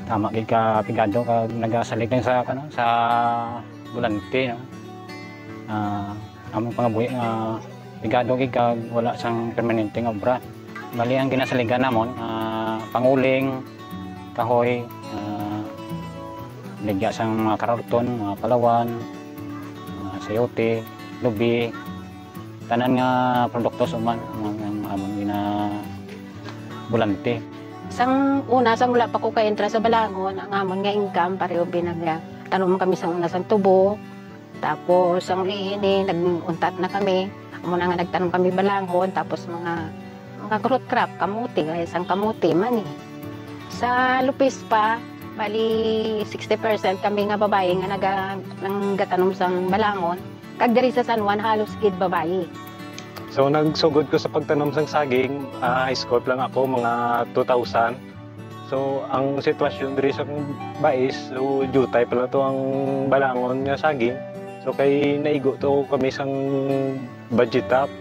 Tama gid ka pigado kag nagasalig lang sa sa bulante no. Among pangabuhi pigado gid kag wala sang permanenteng obra. Bali ang ginasaligan namon panguling, kahoy, ligya sang mga kararton, mga palawan, sayote, lubi, tanan nga produkto suman ang amon gina bulante. Sang una, sang wala pa ko ka-entra sa Balangon, ang amon nga income, pareho tanom kami sa una sang tubo. Tapos ang ini, nag-untat na kami. Muna nga nagtanom kami Balangon, tapos mga root crop, kamuti, isang kamuti man eh. Sa Lupis pa, bali 60% kami nga babae nga nagatanom sang Balangon. Kag diri sa San Juan, halos gid babae. So nagsugod ko sa pagtanom ng saging, high school lang ako, mga 2000. So ang sitwasyon diri sa bais, so jutay pala to ang Balangon nga saging. So kay naigo to kami sang budget up.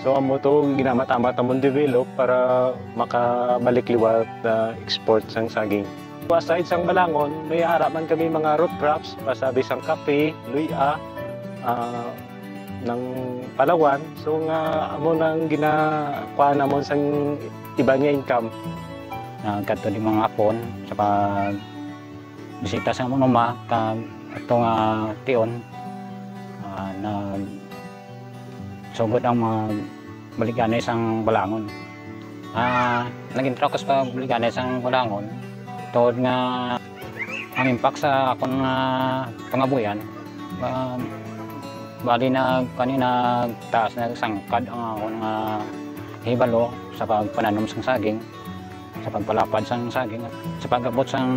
So amo to ginamata-mata mong develop para makabalik liwat export sang saging. Aside sang Balangon, may harapan kami mga root crops, pasabi sang kape, luya, ng Palawan. So nga amo nang ginakuha namon sang iba nga income. Kadto di mga apon sa pag bisita sa among mama kag ato nga tion na sugod ang mga baligana sang Balangon. Nag-intro ko sa baligana sang Balangon tungod nga ang impact sa akong pangabuyan. Bali na kanina taas na sangkad ang akong hibalo sa pagpananom sang saging, sa pagpalapad sang saging, sa pag-abot sang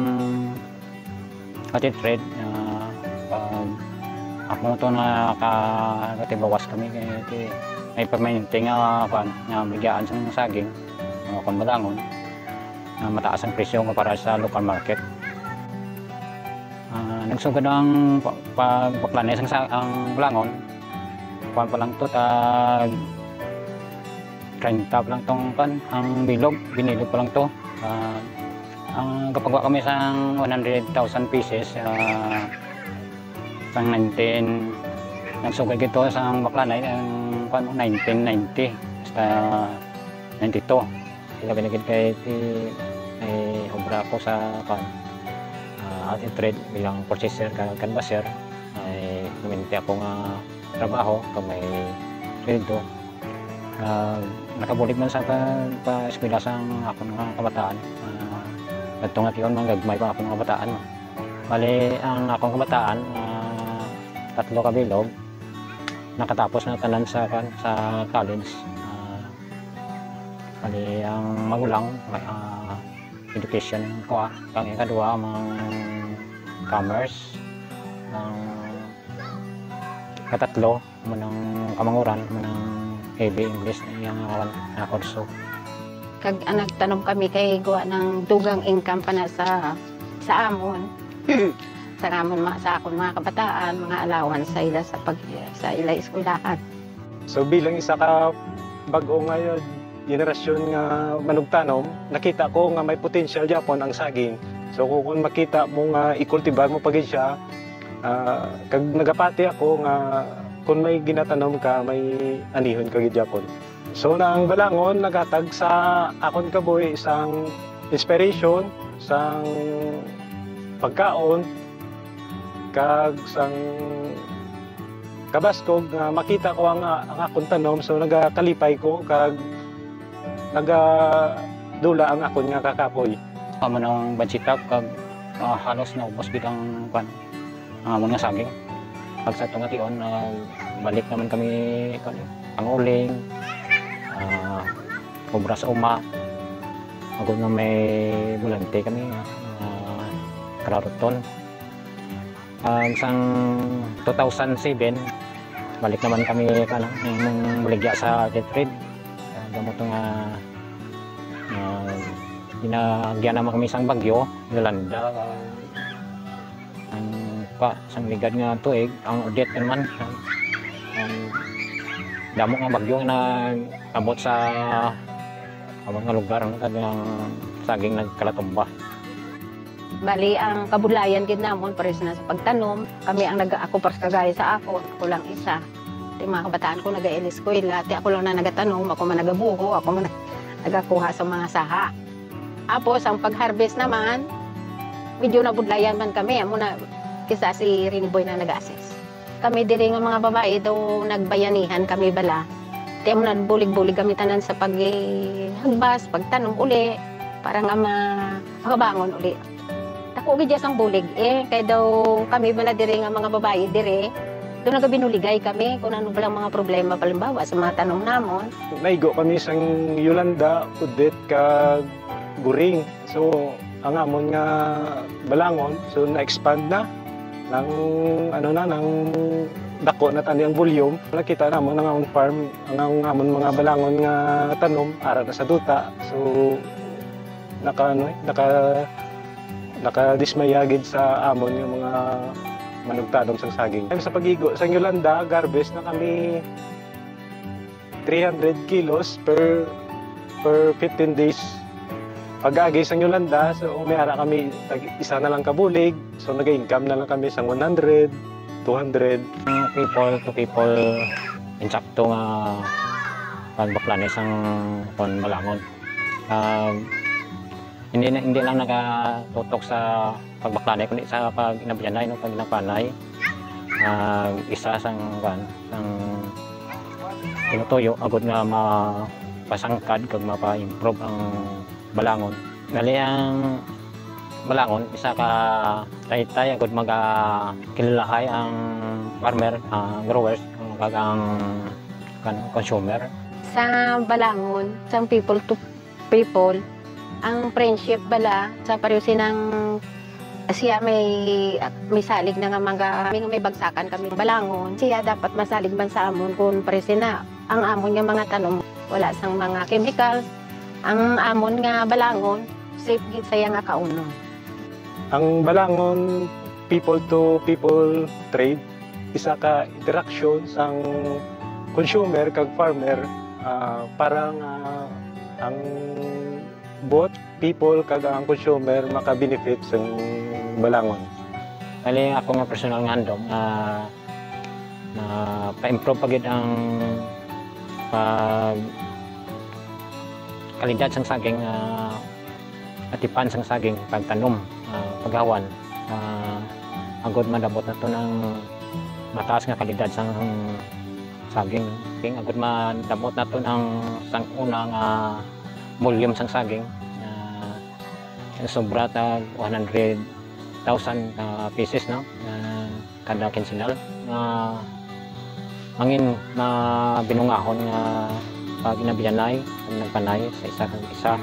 trade. Ako to na katibawas kami kay may permanente nga bigyan sang saging akong Balangon na mataas ang presyo para sa local market. Nagsugod ang pagpaplanes ang Balangon. Kuan pa lang to tag 30 pa lang tong ang bilog, binilog pa lang to. Ang kapagawa kami sang 100,000 pieces sang 19 nagsugod gito sang Baclanay ang 1990 hasta 92. Kaya binigid kay obra ko sa ating trade bilang purchaser canvasser ay kuminti ako nga trabaho kamay trade nakabulig man sa pa-eskwela sang ako nga kabataan kadto nga tiyon man gagmay pa ako nga kabataan bali ang akong kabataan 3 ka bilog nakatapos na tanan sa college bali ang magulang education ko kang ikadua mga commerce ang katatlo manang kamanguran manang heavy English na kurso. Kag nagtanom kami kay gawa ng dugang income pa na sa amon. Sa amon sa akong mga kabataan, mga allowance sa ila sa ila eskwelahan. So bilang isa ka bag-o ngayon generasyon nga manugtanom, nakita ko nga may potential Japon ang saging. So kung makita mo nga ikultibar mo pagid siya, kag nagapati ako nga kung may ginatanom ka, may anihon kagid Japon. So na ang Balangon nagatag sa akon kaboy isang inspiration, sang pagkaon, kag sang kabaskog nga makita ko ang akong tanom. So nagakalipay ko kag nagadula ang akon nga kakapoy. Amo nang budget-up kag halos naubos gid ang amon nga saging. Pag sa tunga tion balik naman kami panguling, obra sa uma. Ako nga may bulante kami kararton. Sang 2007 balik naman kami nung buligya sa trade. Gamot nga ginagyan naman kami isang bagyo, Yolanda. Sang ligad nga tuig, ang audit naman. Damo nga bagyo na abot sa mga lugar ng saging nagkalatumba. Bali ang kabulayan gid namon pares na sa pagtanom. Kami ang ako pares kagaya sa ako lang isa. Ti mga kabataan ko nag-eskwela, ti ako lang na nagatanom, ako man nagabuho, ako man nagakuha sa mga saha. Tapos ang pag-harvest naman, medyo nabudlayan man kami, amo na kisa si Riniboy na nag-assess. Kami diri nga mga babae daw nagbayanihan kami bala. Ti amo na bulig-bulig kami tanan sa paghagbas, pagtanom uli para nga makabangon uli. Dako gid ang bulig kay daw kami bala diri nga mga babae diri. Doon nagabinuligay kami kung ano ba lang mga problema palimbawa sa mga tanong namon. Naigo kami sang Yolanda, Udet, kag Guring. So, ang amon nga balangon, so na-expand na ng dako na tani ang volume. Nakita namon ang amon farm, ang amon mga balangon nga tanom ara na sa duta. So, naka-dismaya gid sa amon yung mga manugtanom sang saging. Sa pagigo sa Yolanda, garbage na kami 300 kilos per 15 days. Pag-agi sa Yolanda, so may ara kami isa na lang kabulig. So nag-income na lang kami sang 100, 200. People to people insakto nga pagbaklanes ang balangon. Hindi lang nakatutok sa pagbaklanay kundi sa pag-inabyanay no pag-inapanay. Isa sang tinutuyo agud nga mapasangkad kag mapa-improve ang balangon. Gali ang balangon isa ka taytay agud kilalahay ang farmer, growers kag ang consumer. Sa balangon, sa people to people, ang friendship bala sa pareho sinang siya may salig na nga may bagsakan kami balangon. Siya dapat masalig man sa amon kung pareho na ang amon nga mga tanom wala sang mga chemicals. Ang amon nga balangon safe gid saya nga kauno. Ang balangon people to people trade isa ka interaction sang consumer kag farmer parang ang both people kag ang consumer maka-benefit sa balangon. Kali ako nga personal nga handom na pa-improve pagid ang kalidad sang saging, atipan sang saging, pagtanom, paghawan. Agod madabot na to ng mataas nga kalidad sang saging. Agod madabot na to ng sang unang volume sang saging. Sobra tag 100,000 pieces no kada kinsinal angin na binungahon nga pag inabyanay nagpanay sa isa kag isa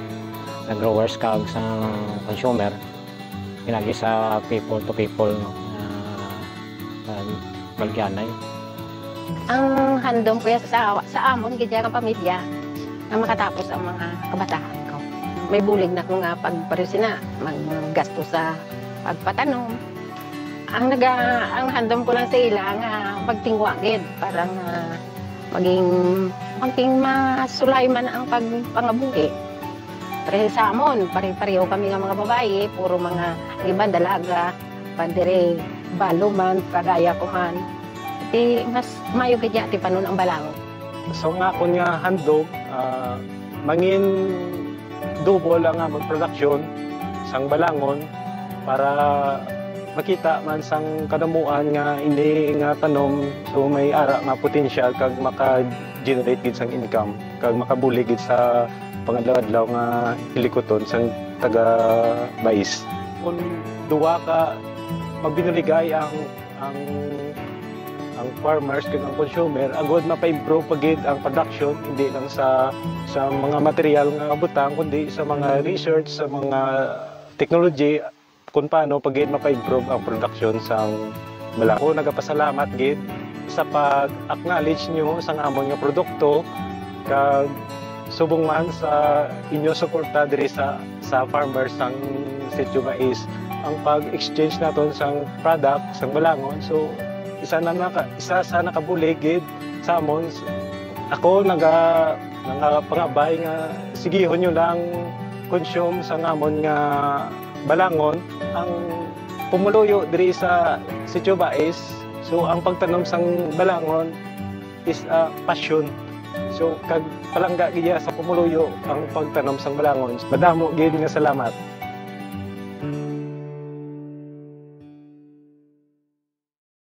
na growers kag sang consumer pinagi sa people to people balgyanay. Ang handom ko sa amon gid nga pamilya na makatapos ang mga kabataan ko. May bulig na ko nga pagparisina maggasto sa pagpatanom. Ang handom ko lang sa ila nga pagtingwa gid para maging masulay man ang pagpangabuhi. Pero sa amon, pare-pareho kami nga mga babae, puro mga iba dalaga, padire balo man, kagaya ko man. Di mas mayo gid ti panon ang balangon. So nga ako nga handog mangin double ang among production sang balangon para makita man sang kadamuan nga hindi nga tanom so may ara nga potential kag maka-generate gid sang income kag makabulig gid sa pangadlaw-adlaw nga hilikoton sang taga mais. Kung duwa ka magbinuligay ang farmers kag ang consumer agod mapa-improve pagid ang production hindi lang sa mga material nga butang kundi sa mga research sa mga technology kung paano pagid mapa-improve ang production sang balangon. Nagapasalamat gid sa pag-acknowledge nyo sang amon nga produkto kag subong man sa inyo suporta diri sa farmers sang Sitio Mais ang pag-exchange naton sang product sang balangon. So isa sa nakabulig gid sa amon. Ako pangabay nga sigihon nyo lang consume sa amon nga balangon, ang pumuluyo diri sa Sitio Bais. So ang pagtanom sang balangon is a passion. So kag palangga giya sa pumuluyo ang pagtanom sang balangon. Madamo gid nga salamat.